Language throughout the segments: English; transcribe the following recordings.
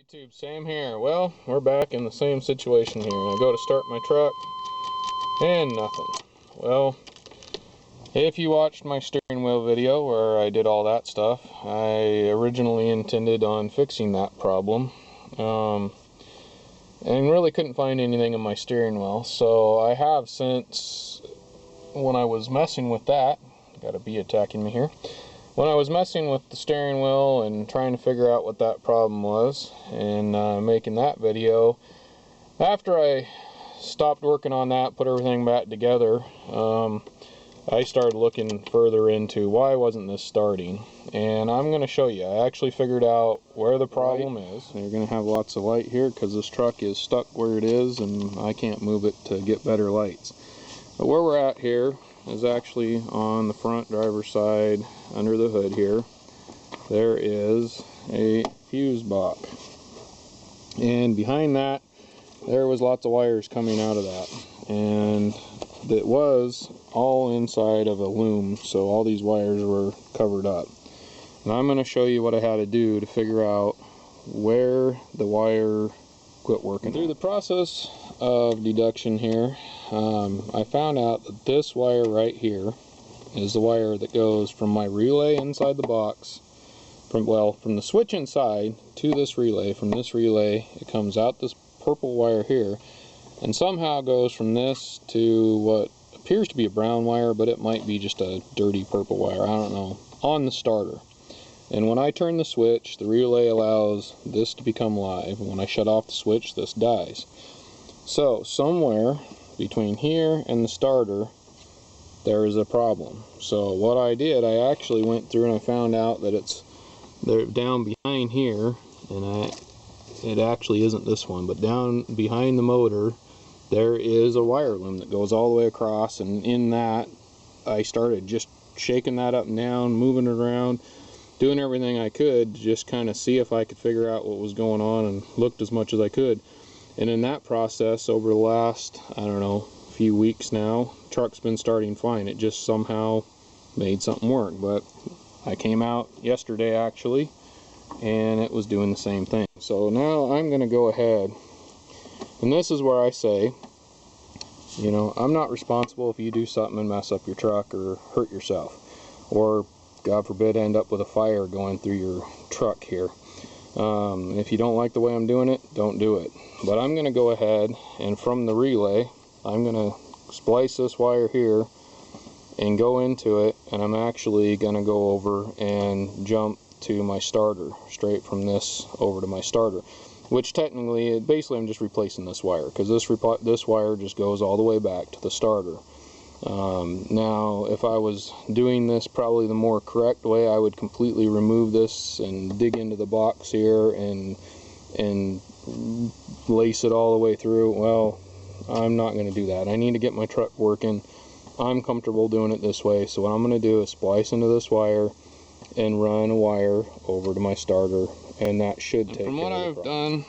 YouTube, Sam here. Well, we're back in the same situation here. I go to start my truck and nothing. Well, if you watched my steering wheel video where I did all that stuff, I originally intended on fixing that problem and really couldn't find anything in my steering wheel. So I have since, when I was messing with that, got a bee attacking me here. When I was messing with the steering wheel and trying to figure out what that problem was and making that video, after I stopped working on that, put everything back together, I started looking further into why wasn't this starting. And I'm going to show you. I actually figured out where the problem is. You're going to have lots of light here because this truck is stuck where it is and I can't move it to get better lights. But where we're at here is actually on the front driver's side under the hood here. There is a fuse box, and behind that there was lots of wires coming out of that, and it was all inside of a loom, so all these wires were covered up. And I'm going to show you what I had to do to figure out where the wire quit working. Through the process of deduction here, I found out that this wire right here is the wire that goes from my relay inside the box, from the switch inside to this relay. From this relay it comes out this purple wire here and somehow goes from this to what appears to be a brown wire, but it might be just a dirty purple wire, I don't know, on the starter. And when I turn the switch, the relay allows this to become live, and when I shut off the switch, this dies. So somewhere between here and the starter there is a problem. So what I did, I actually went through and I found out that they're down behind here, and it actually isn't this one, but down behind the motor there is a wire loom that goes all the way across, and in that I started just shaking that up and down, moving it around, doing everything I could to just kind of see if I could figure out what was going on, and looked as much as I could. And in that process, over the last, I don't know, few weeks now, truck's been starting fine. It just somehow made something work. But I came out yesterday actually, and it was doing the same thing. So now I'm going to go ahead, and this is where I say, you know, I'm not responsible if you do something and mess up your truck or hurt yourself, or God forbid end up with a fire going through your truck here. If you don't like the way I'm doing it, don't do it. But I'm going to go ahead and from the relay, I'm going to splice this wire here and go into it, and I'm actually going to go over and jump to my starter, straight from this over to my starter, which technically, basically I'm just replacing this wire, because this wire just goes all the way back to the starter. Now if I was doing this probably the more correct way, I would completely remove this and dig into the box here and lace it all the way through. Well, I'm not going to do that. I need to get my truck working. I'm comfortable doing it this way, so what I'm going to do is splice into this wire and run a wire over to my starter, and that should take care of the problem. From what I've done,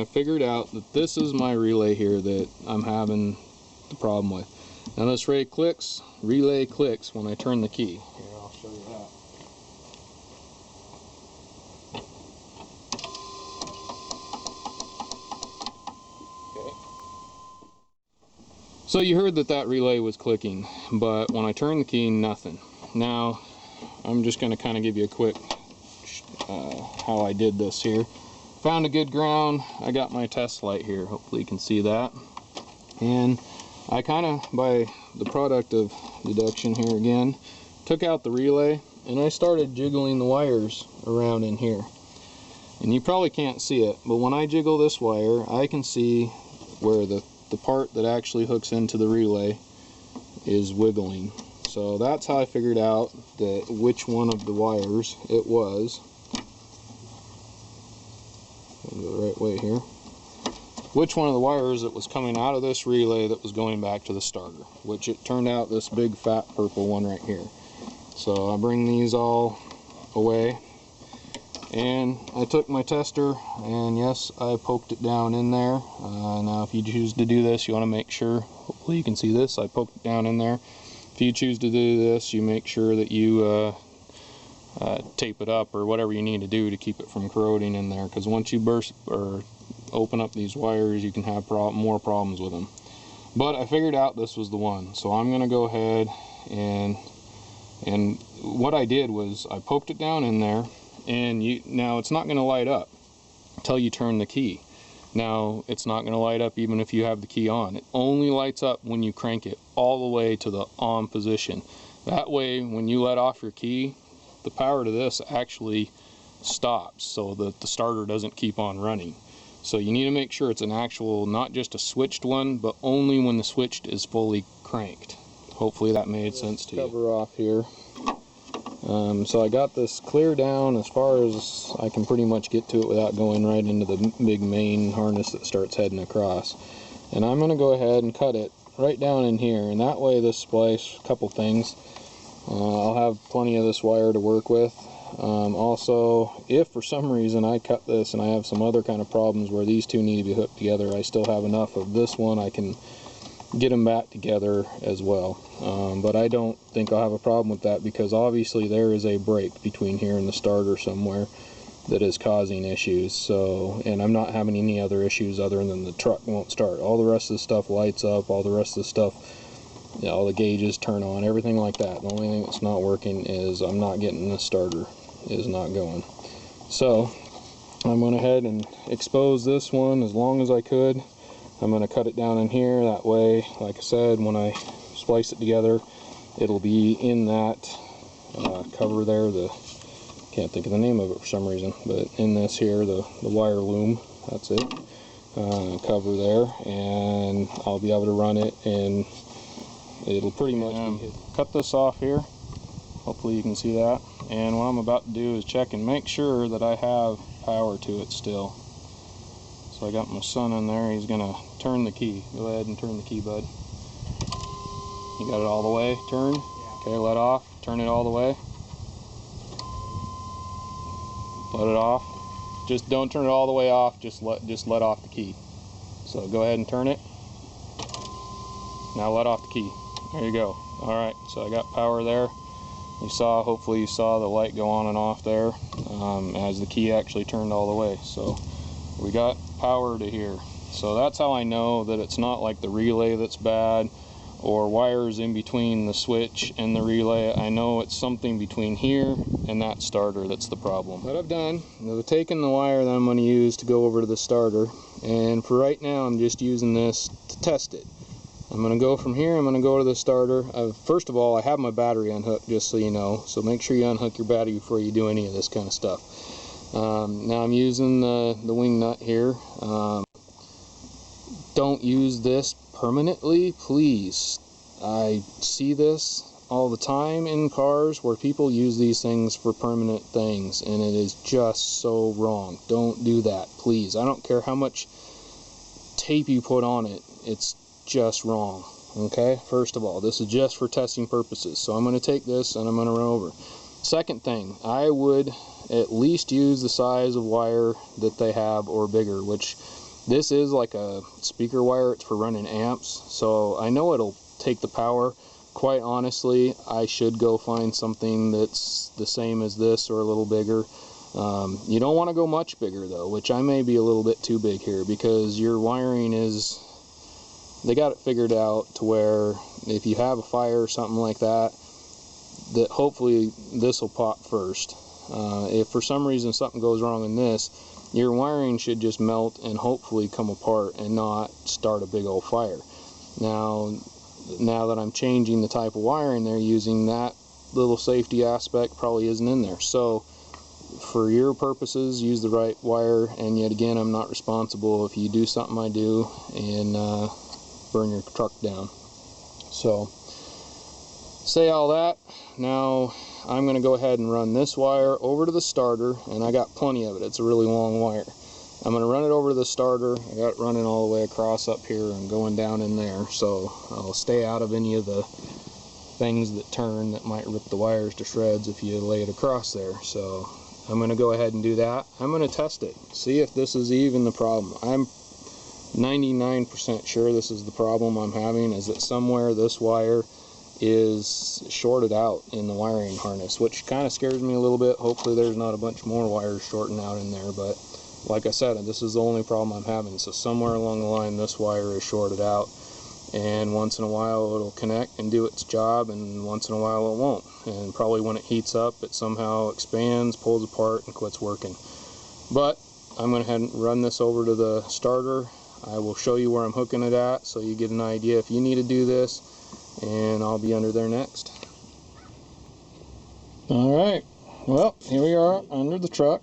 I figured out that this is my relay here that I'm having the problem with. Now this relay clicks when I turn the key. Here, I'll show you that. Okay. So you heard that relay was clicking, but when I turn the key, nothing. Now I'm just going to kind of give you a quick how I did this here. Found a good ground. I got my test light here. Hopefully you can see that. And I kind of, by the product of deduction here again, took out the relay and I started jiggling the wires around in here. And you probably can't see it, but when I jiggle this wire, I can see where the part that actually hooks into the relay is wiggling. So that's how I figured out that which one of the wires it was. Go the right way here. Which one of the wires that was coming out of this relay that was going back to the starter, which it turned out this big fat purple one right here. So I bring these all away, and I took my tester, and yes, I poked it down in there. Now if you choose to do this, you want to make sure, hopefully you can see this, I poked it down in there. If you choose to do this, you make sure that you tape it up or whatever you need to do to keep it from corroding in there, because once you burst or open up these wires, you can have more problems with them. But I figured out this was the one, so I'm gonna go ahead and what I did was I poked it down in there, and now it's not gonna light up until you turn the key. Now it's not gonna light up even if you have the key on. It only lights up when you crank it all the way to the on position. That way, when you let off your key, the power to this actually stops so that the starter doesn't keep on running. So you need to make sure it's an actual, not just a switched one, but only when the switched is fully cranked. Hopefully that made sense to you. Cover off here. So I got this clear down as far as I can pretty much get to it without going right into the big main harness that starts heading across. And I'm going to go ahead and cut it right down in here, and that way this splice, a couple things, I'll have plenty of this wire to work with. Also, if for some reason I cut this and I have some other kind of problems where these two need to be hooked together, I still have enough of this one I can get them back together as well. But I don't think I'll have a problem with that, because obviously there is a break between here and the starter somewhere that is causing issues. So, and I'm not having any other issues other than the truck won't start. All the rest of the stuff lights up, all the rest of the stuff, you know, all the gauges turn on, everything like that. The only thing that's not working is I'm not getting the starter, is not going. So I went ahead and exposed this one as long as I could. I'm going to cut it down in here, that way, like I said, when I splice it together, it'll be in that cover there, can't think of the name of it for some reason, but in this here, the wire loom, that's it, cover there, and I'll be able to run it, and it'll pretty much be hit. Cut this off here, hopefully you can see that, and what I'm about to do is check and make sure that I have power to it still. So I got my son in there, he's gonna turn the key. Go ahead and turn the key, bud. You got it all the way turned? Yeah. Okay, let off, turn it all the way. Let it off. Just don't turn it all the way off, just let off the key. So go ahead and turn it. Now let off the key. There you go. Alright, so I got power there. Hopefully you saw the light go on and off there as the key actually turned all the way. So we got power to here. So that's how I know that it's not like the relay that's bad or wires in between the switch and the relay. I know it's something between here and that starter that's the problem. What I've done, I've taken the wire that I'm going to use to go over to the starter, and for right now I'm just using this to test it. I'm going to go from here, I'm going to go to the starter. First of all, I have my battery unhooked, just so you know, so make sure you unhook your battery before you do any of this kind of stuff. Now I'm using the wing nut here. Don't use this permanently, please. I see this all the time in cars where people use these things for permanent things, and it is just so wrong. Don't do that, please. I don't care how much tape you put on it, it's just wrong. Okay, first of all, this is just for testing purposes, so I'm going to take this and I'm going to run over. Second thing, I would at least use the size of wire that they have or bigger, which this is like a speaker wire. It's for running amps, so I know it'll take the power. Quite honestly, I should go find something that's the same as this or a little bigger. You don't want to go much bigger though, which I may be a little bit too big here, because your wiring is, they got it figured out to where if you have a fire or something like that, that hopefully this will pop first. If for some reason something goes wrong in this, your wiring should just melt and hopefully come apart and not start a big old fire. Now that I'm changing the type of wiring they're using, that little safety aspect probably isn't in there. So for your purposes, use the right wire, and yet again, I'm not responsible if you do something I do and burn your truck down. So say all that, now I'm going to go ahead and run this wire over to the starter, and I got plenty of it. It's a really long wire. I'm going to run it over to the starter. I got it running all the way across up here and going down in there, so I'll stay out of any of the things that turn that might rip the wires to shreds if you lay it across there. So I'm going to go ahead and do that. I'm going to test it, see if this is even the problem. I'm 99% sure this is the problem I'm having, is that somewhere this wire is shorted out in the wiring harness, which kind of scares me a little bit. Hopefully there's not a bunch more wires shorting out in there, but like I said, this is the only problem I'm having. So somewhere along the line this wire is shorted out, and once in a while it'll connect and do its job, and once in a while it won't. And probably when it heats up, it somehow expands, pulls apart, and quits working. But I'm going to head and run this over to the starter. I will show you where I'm hooking it at so you get an idea if you need to do this, and I'll be under there next. Alright, well, here we are under the truck,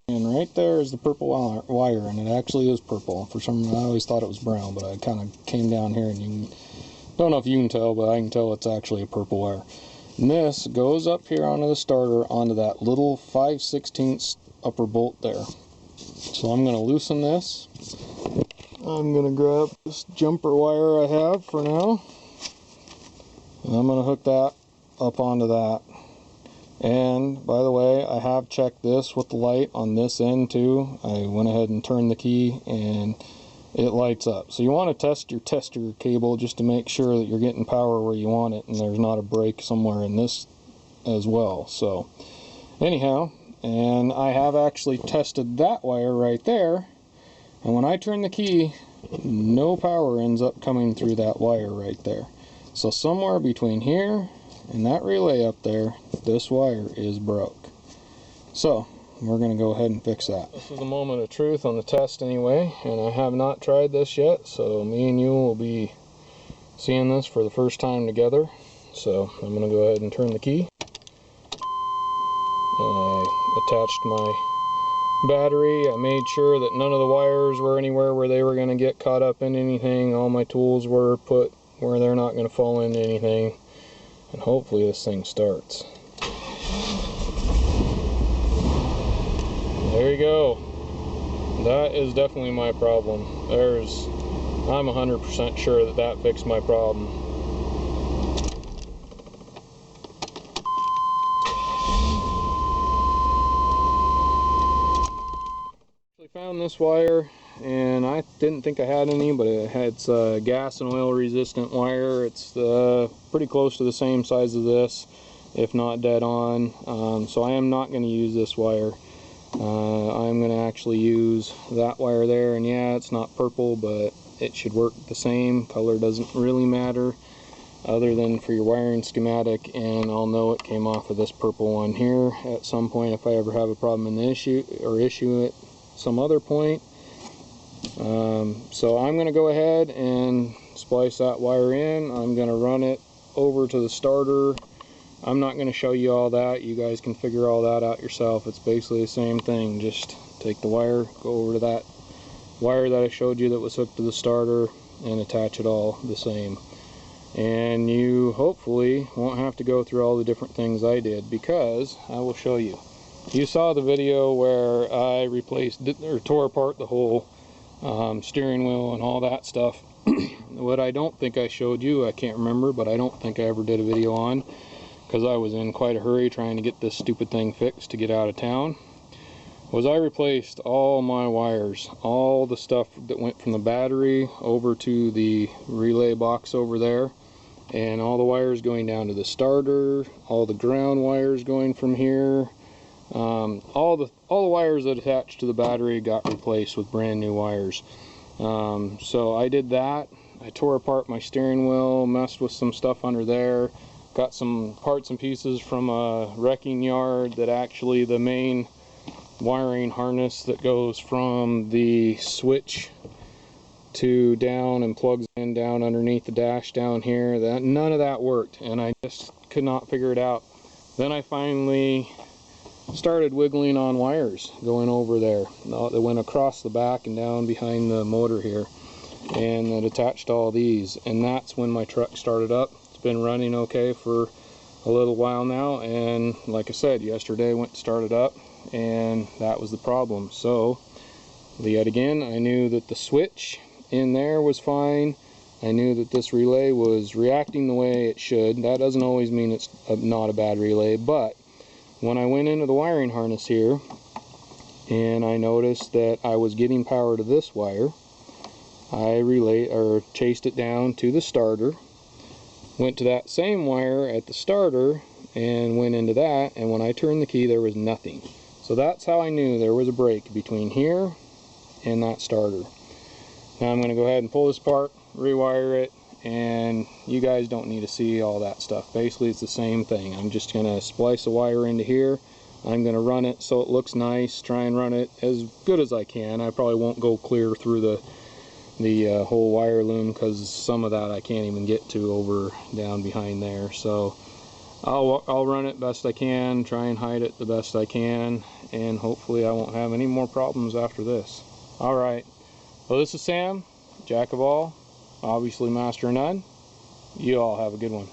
and right there is the purple wire, and it actually is purple. For some reason I always thought it was brown, but I kind of came down here and don't know if you can tell, but I can tell it's actually a purple wire. And this goes up here onto the starter, onto that little 5/16 upper bolt there. So I'm going to loosen this. I'm going to grab this jumper wire I have for now, and I'm going to hook that up onto that. And by the way, I have checked this with the light on this end too. I went ahead and turned the key and it lights up. So you want to test your tester cable just to make sure that you're getting power where you want it and there's not a break somewhere in this as well. So anyhow, and I have actually tested that wire right there, and when I turn the key, no power ends up coming through that wire right there. So somewhere between here and that relay up there, this wire is broke. So we're going to go ahead and fix that. This is the moment of truth on the test anyway, and I have not tried this yet, so me and you will be seeing this for the first time together. So I'm going to go ahead and turn the key. I attached my battery. I made sure that none of the wires were anywhere where they were going to get caught up in anything. All my tools were put where they're not going to fall into anything, and hopefully this thing starts. There you go. That is definitely my problem. I'm 100% sure that that fixed my problem. Found this wire, and I didn't think I had any, but it's a gas and oil resistant wire. It's pretty close to the same size as this, if not dead on. So I am not going to use this wire. I'm going to actually use that wire there, and yeah, it's not purple, but it should work the same. Color doesn't really matter other than for your wiring schematic, and I'll know it came off of this purple one here at some point if I ever have a problem in the issue it some other point. So I'm going to go ahead and splice that wire in. I'm going to run it over to the starter. I'm not going to show you all that. You guys can figure all that out yourself. It's basically the same thing. Just take the wire, go over to that wire that I showed you that was hooked to the starter, and attach it all the same. And you hopefully won't have to go through all the different things I did, because I will show you. You saw the video where I replaced or tore apart the whole steering wheel and all that stuff. What I don't think I showed you, I can't remember, but I don't think I ever did a video on, because I was in quite a hurry trying to get this stupid thing fixed to get out of town, was I replaced all my wires, all the stuff that went from the battery over to the relay box over there, and all the wires going down to the starter, all the ground wires going from here. All the wires that attached to the battery got replaced with brand new wires. So I did that. I tore apart my steering wheel, messed with some stuff under there, got some parts and pieces from a wrecking yard that actually the main wiring harness that goes from the switch to down and plugs in down underneath the dash down here, that none of that worked, and I just could not figure it out. Then I finally started wiggling on wires going over there that went across the back and down behind the motor here, and that attached all these, and that's when my truck started up. It's been running okay for a little while now, and like I said, yesterday I went to start it up and that was the problem. So yet again, I knew that the switch in there was fine. I knew that this relay was reacting the way it should. That doesn't always mean it's not a bad relay, but when I went into the wiring harness here and I noticed that I was getting power to this wire, I chased it down to the starter, Went to that same wire at the starter and went into that, and when I turned the key there was nothing. So that's how I knew there was a break between here and that starter. Now I'm going to go ahead and pull this apart, rewire it, and you guys don't need to see all that stuff. Basically it's the same thing. I'm just going to splice a wire into here. I'm going to run it so it looks nice, try and run it as good as I can. I probably won't go clear through the whole wire loom, because some of that I can't even get to over down behind there. So I'll run it best I can, try and hide it the best I can, and hopefully I won't have any more problems after this. Alright, well, this is Sam, Jack of all, obviously master of none. You all have a good one.